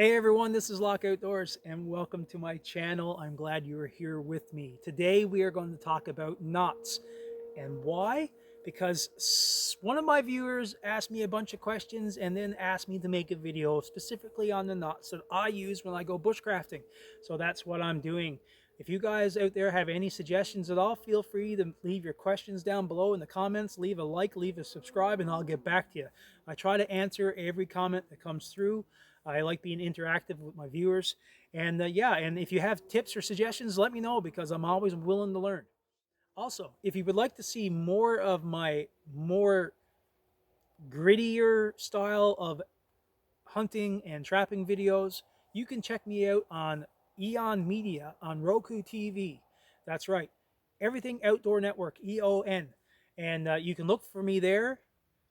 Hey everyone, this is Locke Outdoors and welcome to my channel. I'm glad you are here with me. Today we are going to talk about knots. And why? Because one of my viewers asked me a bunch of questions and then asked me to make a video specifically on the knots that I use when I go bushcrafting. So that's what I'm doing. If you guys out there have any suggestions at all, feel free to leave your questions down below in the comments. Leave a like, leave a subscribe, and I'll get back to you. I try to answer every comment that comes through. I like being interactive with my viewers. And yeah, and if you have tips or suggestions, let me know because I'm always willing to learn. Also, if you would like to see more of my more grittier style of hunting and trapping videos, you can check me out on Eon Media on Roku TV. That's right, Everything Outdoor Network, EON. And you can look for me there,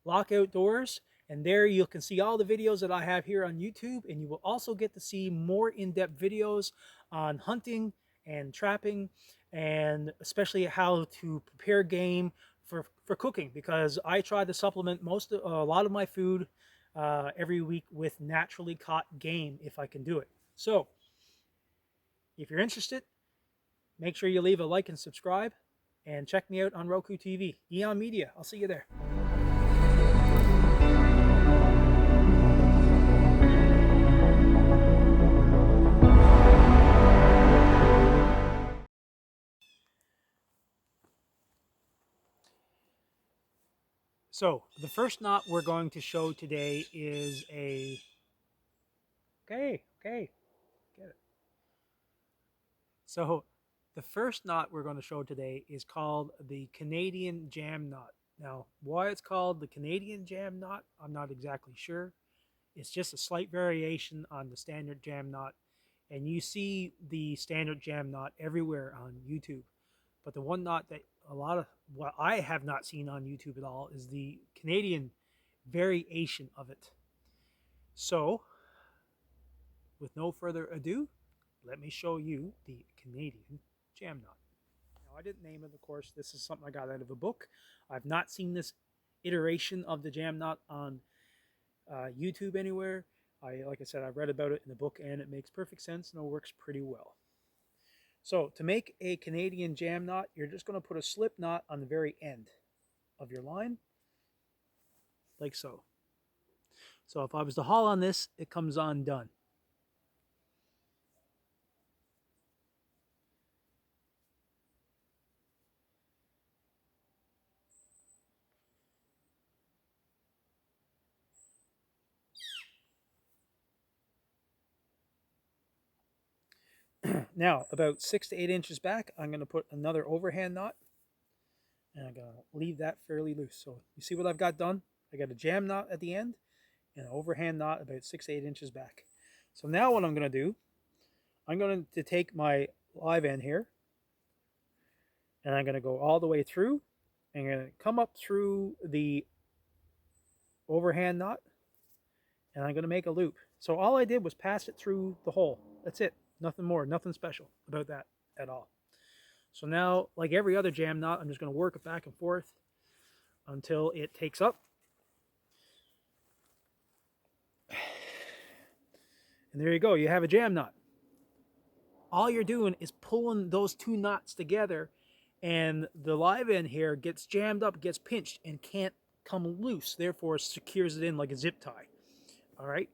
Locke Outdoors, and there you can see all the videos that I have here on YouTube, and you will also get to see more in-depth videos on hunting and trapping, and especially how to prepare game for cooking, because I try to supplement a lot of my food every week with naturally caught game if I can do it. So if you're interested, make sure you leave a like and subscribe, and check me out on Roku TV, Eon Media. I'll see you there. So the first knot we're going to show today is a, okay, get it. So the first knot we're going to show today is called the Canadian jam knot. Now, why it's called the Canadian jam knot, I'm not exactly sure. It's just a slight variation on the standard jam knot. And you see the standard jam knot everywhere on YouTube. But the one knot that what I have not seen on YouTube at all is the Canadian variation of it. So, with no further ado, let me show you the Canadian jam knot. Now, I didn't name it, of course. This is something I got out of a book. I've not seen this iteration of the jam knot on YouTube anywhere. Like I said, I read about it in the book and it makes perfect sense and it works pretty well. So to make a Canadian jam knot, you're just going to put a slip knot on the very end of your line, like so. So if I was to haul on this, it comes undone. Now, about 6 to 8 inches back, I'm going to put another overhand knot, and I'm going to leave that fairly loose. So you see what I've got done? I got a jam knot at the end and an overhand knot about 6 to 8 inches back. So now what I'm going to do, I'm going to take my live end here, and I'm going to go all the way through. I'm going to come up through the overhand knot, and I'm going to make a loop. So all I did was pass it through the hole. That's it. Nothing more, nothing special about that at all. So now, like every other jam knot, I'm just going to work it back and forth until it takes up. And there you go, you have a jam knot. All you're doing is pulling those two knots together, and the live end here gets jammed up, gets pinched, and can't come loose. Therefore, it secures it in like a zip tie. All right?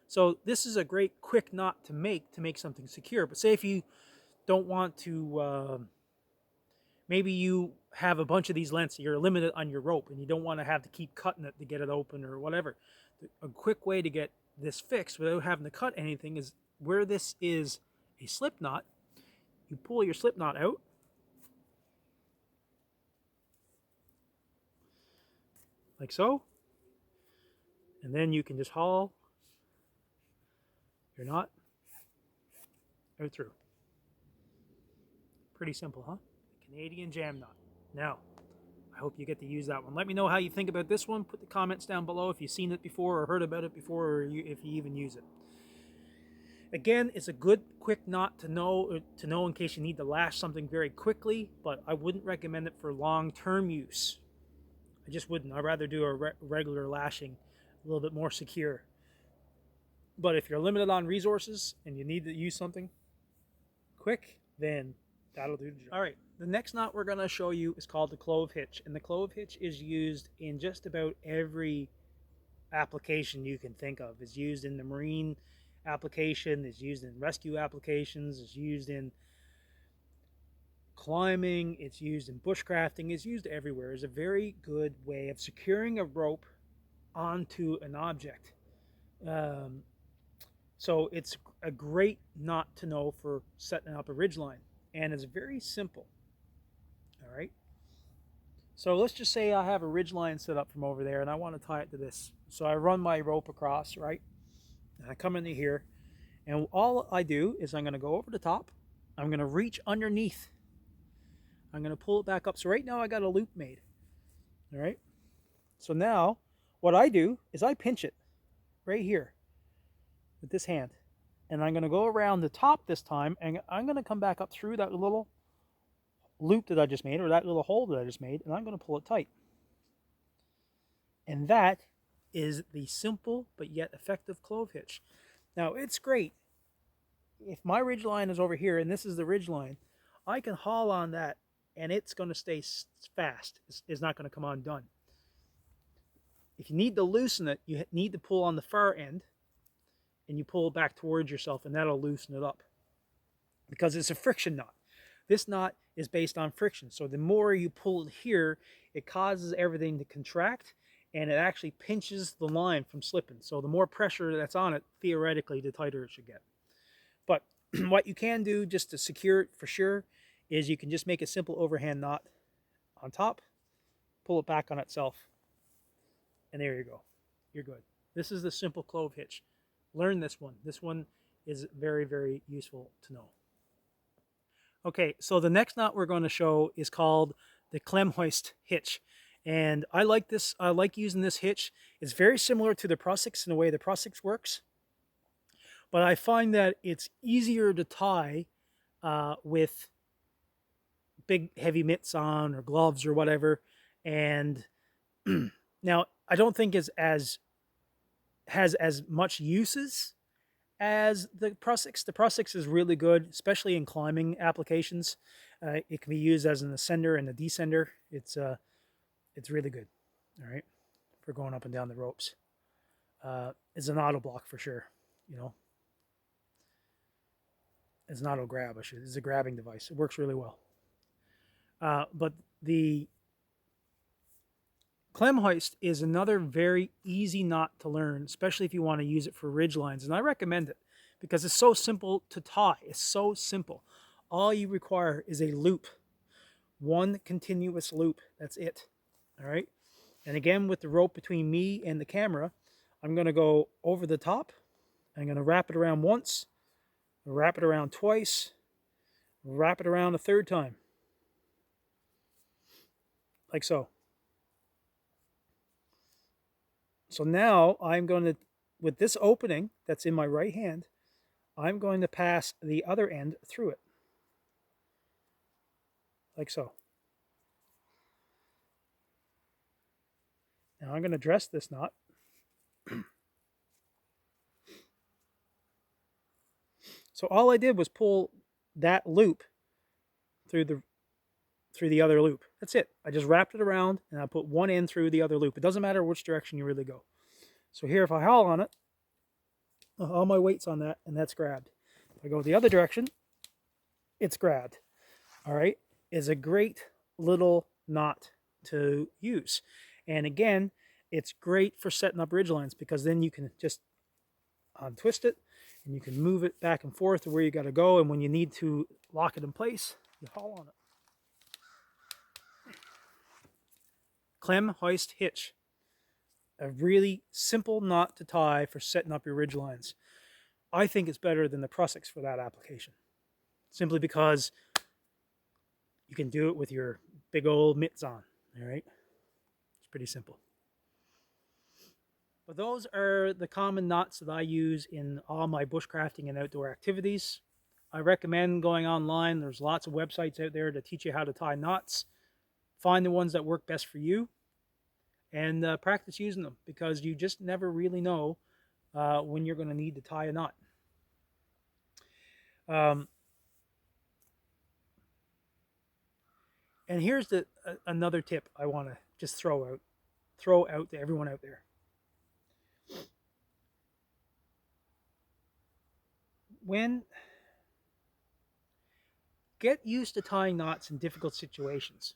So this is a great quick knot to make something secure. But say if you don't want to, maybe you have a bunch of these lengths, you're limited on your rope, and you don't want to have to keep cutting it to get it open or whatever. A quick way to get this fixed without having to cut anything is where this is a slip knot, you pull your slip knot out, like so, and then you can just haul your knot out through. Pretty simple, huh? Canadian jam knot. Now, I hope you get to use that one. Let me know how you think about this one. Put the comments down below if you've seen it before or heard about it before, or if you even use it. Again, it's a good quick knot to know in case you need to lash something very quickly, but I wouldn't recommend it for long-term use. I just wouldn't. I'd rather do a regular lashing, a little bit more secure. But if you're limited on resources and you need to use something quick, then that'll do the job. All right, the next knot we're going to show you is called the Clove Hitch. And the Clove Hitch is used in just about every application you can think of. It's used in the marine application, it's used in rescue applications, it's used in climbing, it's used in bushcrafting, it's used everywhere. It's a very good way of securing a rope onto an object. So it's a great knot to know for setting up a ridgeline, and it's very simple. All right. So let's just say I have a ridgeline set up from over there and I want to tie it to this. So I run my rope across, right? And I come into here, and all I do is I'm going to go over the top. I'm going to reach underneath. I'm going to pull it back up. So right now I got a loop made. All right. So now what I do is I pinch it right here with this hand. And I'm going to go around the top this time, and I'm going to come back up through that little loop that I just made, or that little hole that I just made, and I'm going to pull it tight. And that is the simple but yet effective clove hitch. Now it's great. If my ridge line is over here and this is the ridge line, I can haul on that and it's going to stay fast. It's not going to come undone. If you need to loosen it, you need to pull on the far end, and you pull it back towards yourself, and that'll loosen it up, because it's a friction knot. This knot is based on friction. So the more you pull it here, it causes everything to contract, and it actually pinches the line from slipping. So the more pressure that's on it, theoretically, the tighter it should get. But what you can do just to secure it for sure is you can just make a simple overhand knot on top, pull it back on itself, and there you go. You're good. This is the simple clove hitch. Learn this one. This one is very, very useful to know. Okay, so the next knot we're going to show is called the Clam Hoist hitch. And I like this. I like using this hitch. It's very similar to the Prosix in the way the Prosix works. But I find that it's easier to tie with big heavy mitts on or gloves or whatever. And now I don't think it's has as much uses as the Prosix. The Prosix is really good, especially in climbing applications. It can be used as an ascender and a descender. It's really good. All right, for going up and down the ropes. It's an auto block for sure. You know, it's an auto grab. It's a grabbing device. It works really well. But the Clam Hoist is another very easy knot to learn, especially if you want to use it for ridge lines. And I recommend it because it's so simple to tie. It's so simple. All you require is a loop. One continuous loop. That's it. All right. And again, with the rope between me and the camera, I'm going to go over the top. I'm going to wrap it around once, wrap it around twice, wrap it around a third time. Like so. So now I'm going to, with this opening that's in my right hand, I'm going to pass the other end through it. Like so. Now I'm going to dress this knot. So all I did was pull that loop through the other loop. That's it. I just wrapped it around and I put one end through the other loop. It doesn't matter which direction you really go. So here, if I haul on it, all my weight's on that, and that's grabbed. If I go the other direction, it's grabbed. All right, it's a great little knot to use. And again, it's great for setting up ridge lines, because then you can just untwist it and you can move it back and forth to where you got to go. And when you need to lock it in place, you haul on it. Clam Hoist hitch. A really simple knot to tie for setting up your ridge lines. I think it's better than the Prosix for that application, simply because you can do it with your big old mitts on. All right, it's pretty simple. But those are the common knots that I use in all my bushcrafting and outdoor activities. I recommend going online. There's lots of websites out there to teach you how to tie knots. Find the ones that work best for you, and practice using them, because you just never really know when you're going to need to tie a knot. Um, and here's another tip I want to just throw out to everyone out there. Get used to tying knots in difficult situations.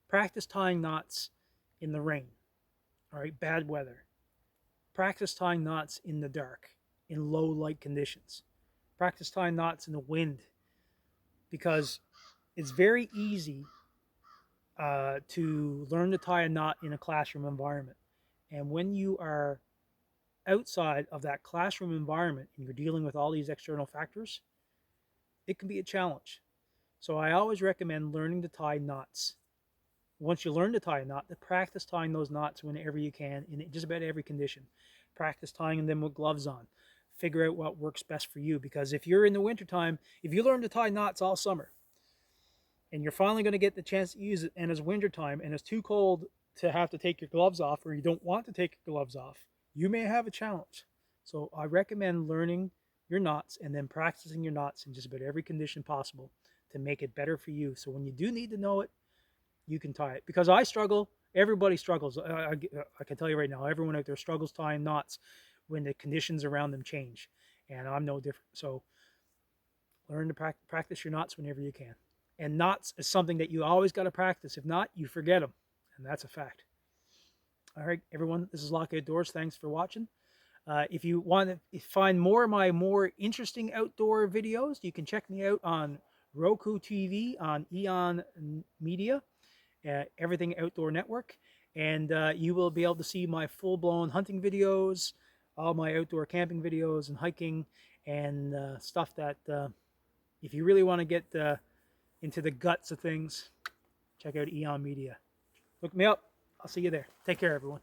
Practice tying knots in the rain, all right, bad weather. Practice tying knots in the dark, in low light conditions. Practice tying knots in the wind, because it's very easy to learn to tie a knot in a classroom environment. And when you are outside of that classroom environment and you're dealing with all these external factors, it can be a challenge. So I always recommend learning to tie knots. Once you learn to tie a knot, to practice tying those knots whenever you can in just about every condition. Practice tying them with gloves on. Figure out what works best for you, because if you're in the wintertime, if you learn to tie knots all summer and you're finally going to get the chance to use it and it's wintertime and it's too cold to have to take your gloves off, or you don't want to take your gloves off, you may have a challenge. So I recommend learning your knots and then practicing your knots in just about every condition possible to make it better for you. So when you do need to know it, you can tie it. Because I struggle, everybody struggles. I can tell you right now, everyone out there struggles tying knots when the conditions around them change. And I'm no different. So learn to practice your knots whenever you can. And knots is something that you always got to practice. If not, you forget them. And that's a fact. All right, everyone, this is Locke Outdoors. Thanks for watching. If you want to find more of my more interesting outdoor videos, you can check me out on Roku TV, on Eon Media, Everything Outdoor Network, and you will be able to see my full-blown hunting videos, all my outdoor camping videos and hiking, and stuff that if you really want to get into the guts of things, check out Eon Media. Look me up. I'll see you there. Take care, everyone.